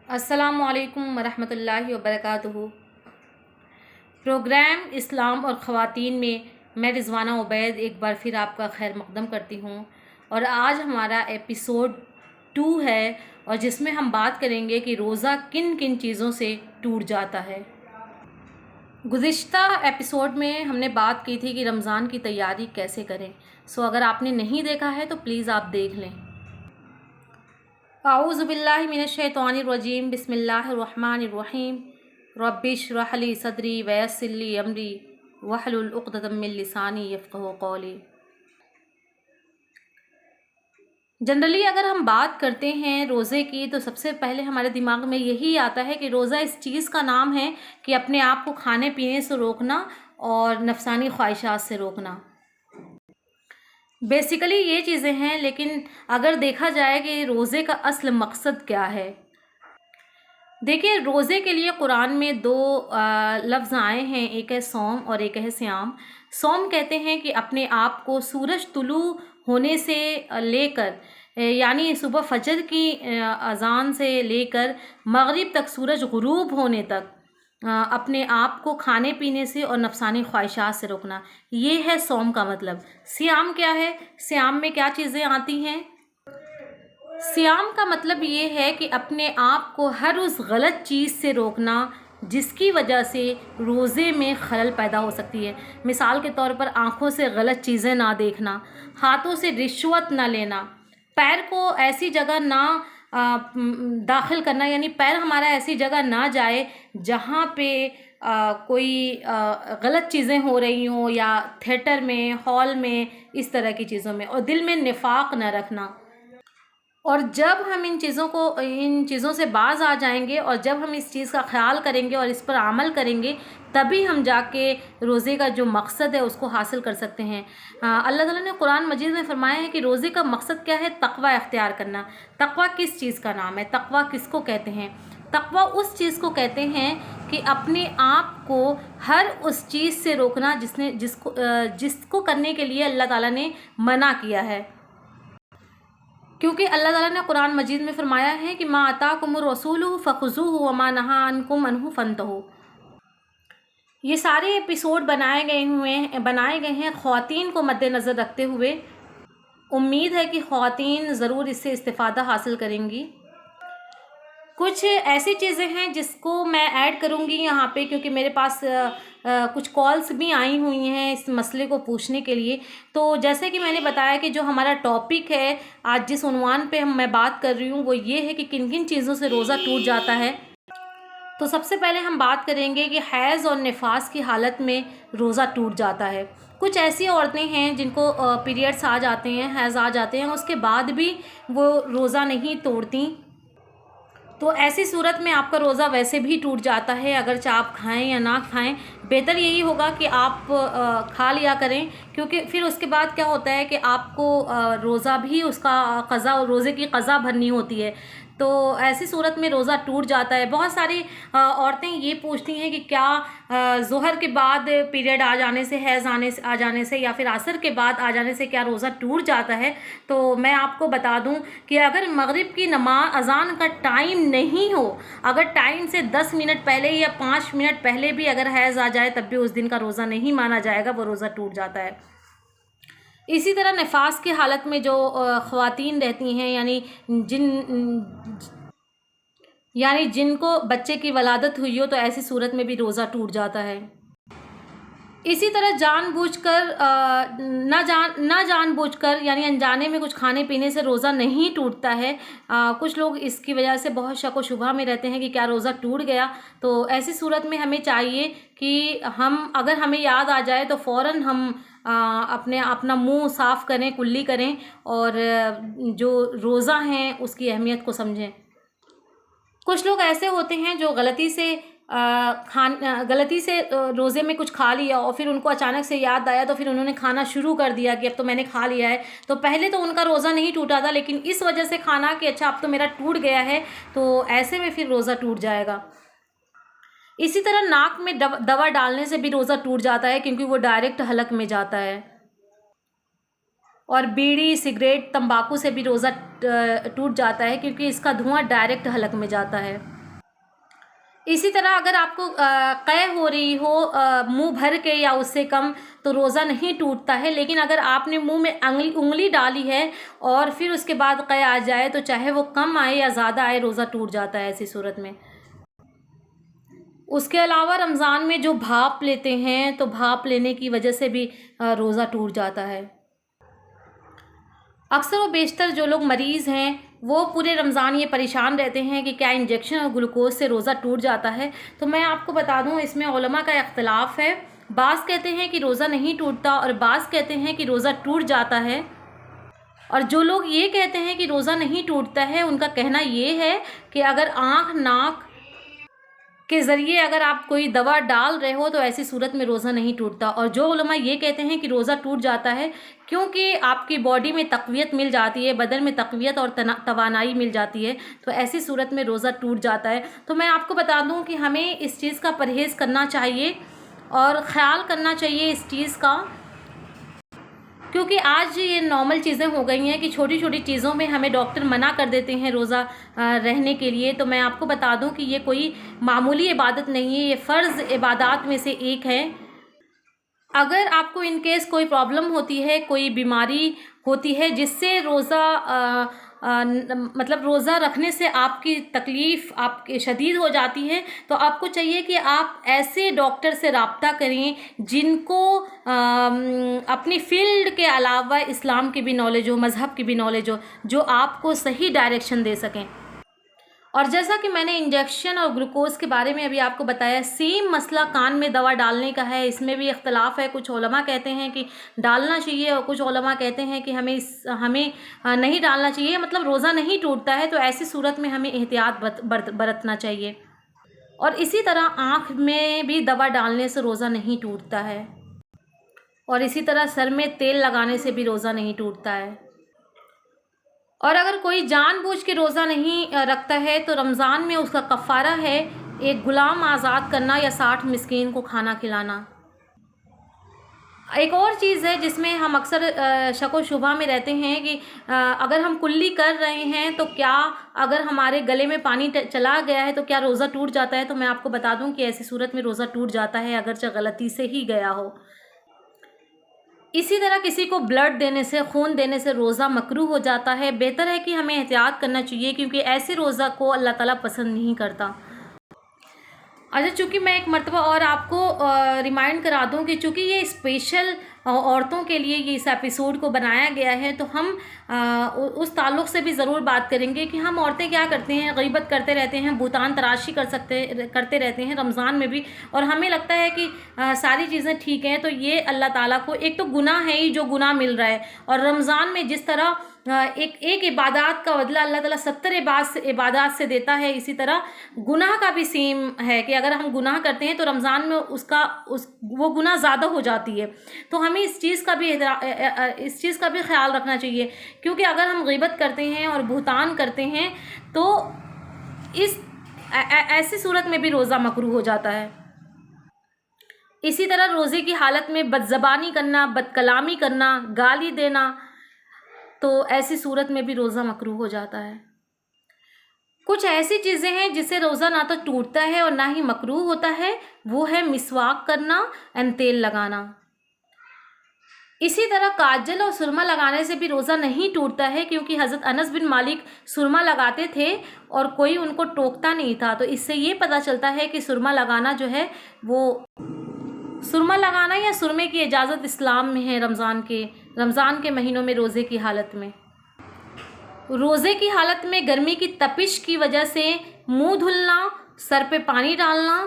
अस्सलामुअलैकुम वरहमतुल्लाहि वबरकातुहू। प्रोग्राम इस्लाम और ख़वातीन में मैं रिज़वाना उबैद एक बार फिर आपका खैर मक़दम करती हूँ। और आज हमारा एपिसोड 2 है और जिसमें हम बात करेंगे कि रोज़ा किन किन चीज़ों से टूट जाता है। गुज़िश्ता एपिसोड में हमने बात की थी कि रमज़ान की तैयारी कैसे करें। अगर आपने नहीं देखा है तो प्लीज़ आप देख लें। आऊज़ु बिल्लाहि मिनश्शैतानिर रजीम, बिस्मिल्लाहिर्रहमानिर रहीम। रब्बिश्रह ली सदरी वयस्सिर ली अमरी वहलुल उक़दतम मिन लिसानी यफ़क़हू क़ौली। जनरली अगर हम बात करते हैं रोज़े की तो सबसे पहले हमारे दिमाग में यही आता है कि रोज़ा इस चीज़ का नाम है कि अपने आप को खाने पीने से रोकना और नफसानी ख्वाहिशात से रोकना। बेसिकली ये चीज़ें हैं, लेकिन अगर देखा जाए कि रोज़े का असल मकसद क्या है। देखिए, रोज़े के लिए कुरान में दो लफ्ज़ आए हैं, एक है सौम और एक है सियाम। सौम कहते हैं कि अपने आप को सूरज तुलू होने से लेकर यानी सुबह फजर की अज़ान से लेकर मगरिब तक सूरज गुरूब होने तक अपने आप को खाने पीने से और नफसानी ख्वाहिशात से रोकना, ये है सौम का मतलब। सियाम क्या है? सियाम में क्या चीज़ें आती हैं? सियाम का मतलब ये है कि अपने आप को हर उस गलत चीज़ से रोकना जिसकी वजह से रोज़े में खलल पैदा हो सकती है। मिसाल के तौर पर आँखों से गलत चीज़ें ना देखना, हाथों से रिश्वत ना लेना, पैर को ऐसी जगह ना दाखिल करना, यानी पैर हमारा ऐसी जगह ना जाए जहाँ पे कोई गलत चीज़ें हो रही हों, या थिएटर में, हॉल में, इस तरह की चीज़ों में। और दिल में निफाक न रखना। और जब हम इन चीज़ों से बाज आ जाएंगे और जब हम इस चीज़ का ख्याल करेंगे और इस पर अमल करेंगे, तभी हम जाके रोज़े का जो मकसद है उसको हासिल कर सकते हैं। अल्लाह ताला ने कुरान मजीद में फरमाया है कि रोज़े का मकसद क्या है? तक़वा इख्तियार करना। तक़वा किस चीज़ का नाम है? तक़वा किसको कहते हैं? तक़वा उस चीज़ को कहते हैं कि अपने आप को हर उस चीज़ से रोकना जिसको करने के लिए अल्लाह ताला ने मना किया है। क्योंकि अल्लाह ताला ने कुरान मजीद में फरमाया है कि मा अताकुमुर रसूलु फ़ख़ुज़ूहु व मा नहा अन्कुम अन्हु फ़न्तहू। ये सारे एपिसोड बनाए गए हैं ख़वातीन को मद्देनज़र रखते हुए। उम्मीद है कि ख़वातीन ज़रूर इससे इस्तिफ़ादा हासिल करेंगी। कुछ ऐसी चीज़ें हैं जिसको मैं ऐड करूँगी यहाँ पे, क्योंकि मेरे पास कुछ कॉल्स भी आई हुई हैं इस मसले को पूछने के लिए। तो जैसे कि मैंने बताया कि जो हमारा टॉपिक है आज, जिस उन्वान पे मैं बात कर रही हूँ, वो ये है कि किन किन चीज़ों से रोज़ा टूट जाता है। तो सबसे पहले हम बात करेंगे कि हैज़ और निफास की हालत में रोज़ा टूट जाता है। कुछ ऐसी औरतें हैं जिनको पीरियड्स आ जाते हैं, हैज़ आ जाते हैं, उसके बाद भी वो रोज़ा नहीं तोड़ती। तो ऐसी सूरत में आपका रोज़ा वैसे भी टूट जाता है, अगर चाहे आप खाएं या ना खाएं। बेहतर यही होगा कि आप खा लिया करें, क्योंकि फिर उसके बाद क्या होता है कि आपको रोज़ा भी उसका रोज़े की क़ज़ा भरनी होती है। तो ऐसी सूरत में रोज़ा टूट जाता है। बहुत सारी औरतें ये पूछती हैं कि क्या ज़ोहर के बाद पीरियड आ जाने से, हैज़ आ जाने से, या फिर असर के बाद आ जाने से क्या रोज़ा टूट जाता है? तो मैं आपको बता दूं कि अगर मगरिब की नमाज अज़ान का टाइम नहीं हो, अगर टाइम से 10 मिनट पहले या 5 मिनट पहले भी अगर हैज़ आ जाए, तब भी उस दिन का रोज़ा नहीं माना जाएगा, वो रोज़ा टूट जाता है। इसी तरह निफास की हालत में जो ख़वातीन रहती हैं, यानी जिनको बच्चे की वलादत हुई हो, तो ऐसी सूरत में भी रोज़ा टूट जाता है। इसी तरह जानबूझकर ना जानबूझकर यानी अनजाने में कुछ खाने पीने से रोज़ा नहीं टूटता है। कुछ लोग इसकी वजह से बहुत शक व शुबा में रहते हैं कि क्या रोज़ा टूट गया। तो ऐसी सूरत में हमें चाहिए कि अगर हमें याद आ जाए तो फ़ौरन हम अपना मुंह साफ़ करें, कुल्ली करें और जो रोज़ा है उसकी अहमियत को समझें। कुछ लोग ऐसे होते हैं जो गलती से रोज़े में कुछ खा लिया और फिर उनको अचानक से याद आया, तो फिर उन्होंने खाना शुरू कर दिया कि अब तो मैंने खा लिया है। तो पहले तो उनका रोज़ा नहीं टूटा था, लेकिन इस वजह से खाना कि अच्छा अब तो मेरा टूट गया है, तो ऐसे में फिर रोज़ा टूट जाएगा। इसी तरह नाक में दवा डालने से भी रोज़ा टूट जाता है, क्योंकि वो डायरेक्ट हलक में जाता है। और बीड़ी, सिगरेट, तंबाकू से भी रोज़ा टूट जाता है, क्योंकि इसका धुआं डायरेक्ट हलक में जाता है। इसी तरह अगर आपको क़ै हो रही हो मुंह भर के या उससे कम, तो रोज़ा नहीं टूटता है। लेकिन अगर आपने मुंह में उंगली डाली है और फिर उसके बाद क़ै आ जाए, तो चाहे वो कम आए या ज़्यादा आए, रोज़ा टूट जाता है ऐसी सूरत में। उसके अलावा रमज़ान में जो भाप लेते हैं, तो भाप लेने की वजह से भी रोज़ा टूट जाता है। अक्सर व बेशतर जो लोग मरीज़ हैं, वो पूरे रमज़ान ये परेशान रहते हैं कि क्या इंजेक्शन और ग्लूकोज़ से रोज़ा टूट जाता है। तो मैं आपको बता दूं, इसमें उलमा का इख्तिलाफ़ है। बाज़ कहते हैं कि रोज़ा नहीं टूटता और बाज़ कहते हैं कि रोज़ा टूट जाता है। और जो लोग ये कहते हैं कि रोज़ा नहीं टूटता है, उनका कहना ये है कि अगर आँख नाक के ज़रिए अगर आप कोई दवा डाल रहे हो, तो ऐसी सूरत में रोज़ा नहीं टूटता। और जो उलमा ये कहते हैं कि रोज़ा टूट जाता है, क्योंकि आपकी बॉडी में तक़वियत मिल जाती है, बदन में तक़वियत और तवानाई मिल जाती है, तो ऐसी सूरत में रोज़ा टूट जाता है। तो मैं आपको बता दूं कि हमें इस चीज़ का परहेज़ करना चाहिए और ख़्याल करना चाहिए इस चीज़ का, क्योंकि आज ये नॉर्मल चीज़ें हो गई हैं कि छोटी छोटी चीज़ों में हमें डॉक्टर मना कर देते हैं रोज़ा रहने के लिए। तो मैं आपको बता दूं कि ये कोई मामूली इबादत नहीं है, ये फ़र्ज़ इबादत में से एक है। अगर आपको इन केस कोई प्रॉब्लम होती है, कोई बीमारी होती है जिससे रोज़ा मतलब रोज़ा रखने से आपकी तकलीफ़ आपके शदीद हो जाती है, तो आपको चाहिए कि आप ऐसे डॉक्टर से रब्ता करें जिनको अपनी फ़ील्ड के अलावा इस्लाम की भी नॉलेज हो, मज़हब की भी नॉलेज हो, जो आपको सही डायरेक्शन दे सकें। और जैसा कि मैंने इंजेक्शन और ग्लूकोज़ के बारे में अभी आपको बताया, सेम मसला कान में दवा डालने का है। इसमें भी इख्तलाफ है। कुछ उलमा कहते हैं कि डालना चाहिए और कुछ उलमा कहते हैं कि हमें नहीं डालना चाहिए, मतलब रोज़ा नहीं टूटता है। तो ऐसी सूरत में हमें एहतियात बरतना चाहिए। और इसी तरह आँख में भी दवा डालने से रोज़ा नहीं टूटता है, और इसी तरह सर में तेल लगाने से भी रोज़ा नहीं टूटता है। और अगर कोई जानबूझ के रोज़ा नहीं रखता है, तो रमज़ान में उसका कफ़ारा है एक ग़ुलाम आज़ाद करना या 60 मिस्कीन को खाना खिलाना। एक और चीज़ है जिसमें हम अक्सर शक व शुबा में रहते हैं कि अगर हम कुल्ली कर रहे हैं, तो क्या अगर हमारे गले में पानी चला गया है, तो क्या रोज़ा टूट जाता है। तो मैं आपको बता दूं कि ऐसी सूरत में रोज़ा टूट जाता है, अगरचे गलती से ही गया हो। इसी तरह किसी को ब्लड देने से, खून देने से रोज़ा मकरूह हो जाता है। बेहतर है कि हमें एहतियात करना चाहिए, क्योंकि ऐसे रोज़ा को अल्लाह ताला पसंद नहीं करता। अच्छा, चूँकि मैं एक मरतबा और आपको रिमाइंड करा दूँ कि चूँकि ये स्पेशल औरतों के लिए ये इस एपिसोड को बनाया गया है, तो हम उस ताल्लुक़ से भी ज़रूर बात करेंगे कि हम औरतें क्या करते हैं, ग़ीबत करते रहते हैं, भूतान तराशी करते रहते हैं रमज़ान में भी, और हमें लगता है कि सारी चीज़ें ठीक हैं। तो ये अल्लाह ताला को एक तो गुनाह है ही जो गुनाह मिल रहा है, और रमज़ान में जिस तरह एक इबादत का बदला अल्लाह ताला 70 इबादत से देता है, इसी तरह गुनाह का भी सेम है कि अगर हम गुनाह करते हैं तो रमज़ान में वो गुनाह ज़्यादा हो जाती है। तो हमें इस चीज़ का भी ख्याल रखना चाहिए, क्योंकि अगर हम ग़ीबत करते हैं और भुहतान करते हैं, तो ऐसी सूरत में भी रोज़ा मकरूह हो जाता है। इसी तरह रोज़े की हालत में बदज़बानी करना, बदकलामी करना, गाली देना, तो ऐसी सूरत में भी रोज़ा मकरूह हो जाता है। कुछ ऐसी चीज़ें हैं जिससे रोज़ा ना तो टूटता है और ना ही मकरूह होता है, वो है मिसवाक करना एंड तेल लगाना। इसी तरह काजल और सुरमा लगाने से भी रोज़ा नहीं टूटता है, क्योंकि हज़रत अनस बिन मालिक सुरमा लगाते थे और कोई उनको टोकता नहीं था। तो इससे ये पता चलता है कि सुरमा लगाना जो है, वो सुरमा लगाना या सुरमे की इजाज़त इस्लाम में है रमज़ान के महीनों में रोज़े की हालत में। रोज़े की हालत में गर्मी की तपिश की वजह से मुंह धुलना, सर पे पानी डालना,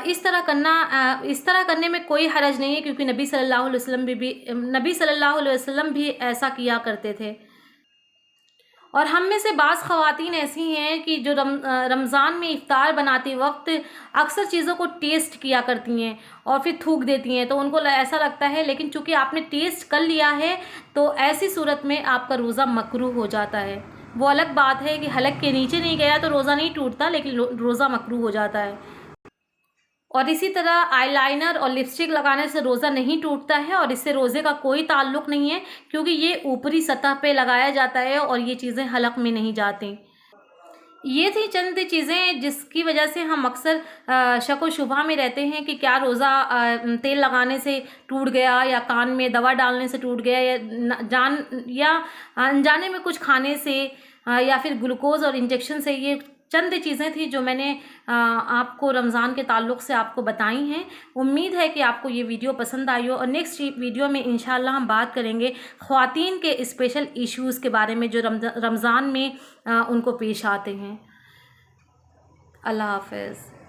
इस तरह करने में कोई हरज नहीं है, क्योंकि नबी सल्लल्लाहु अलैहि वसल्लम भी ऐसा किया करते थे। और हम में से बाज़ ख़वातीन ऐसी हैं कि जो रमज़ान में इफ़्तार बनाते वक्त अक्सर चीज़ों को टेस्ट किया करती हैं और फिर थूक देती हैं, तो उनको ऐसा लगता है, लेकिन चूँकि आपने टेस्ट कर लिया है, तो ऐसी सूरत में आपका रोज़ा मकरूह हो जाता है। वो अलग बात है कि हलक के नीचे नहीं गया तो रोज़ा नहीं टूटता, लेकिन रोज़ा मकरूह हो जाता है। और इसी तरह आईलाइनर और लिपस्टिक लगाने से रोज़ा नहीं टूटता है, और इससे रोज़े का कोई ताल्लुक़ नहीं है, क्योंकि ये ऊपरी सतह पे लगाया जाता है और ये चीज़ें हलक में नहीं जाती। ये थी चंद चीज़ें जिसकी वजह से हम अक्सर शक व शुबा में रहते हैं कि क्या रोज़ा तेल लगाने से टूट गया, या कान में दवा डालने से टूट गया, या अनजाने में कुछ खाने से, या फिर ग्लूकोज़ और इंजेक्शन से। ये चंद चीज़ें थी जो मैंने आपको रमज़ान के ताल्लुक़ से आपको बताई हैं। उम्मीद है कि आपको ये वीडियो पसंद आई हो, और नेक्स्ट वीडियो में इंशाल्लाह हम बात करेंगे ख़वातीन के स्पेशल इश्यूज़ के बारे में जो रमज़ान में उनको पेश आते हैं। अल्लाह हाफ़िज़।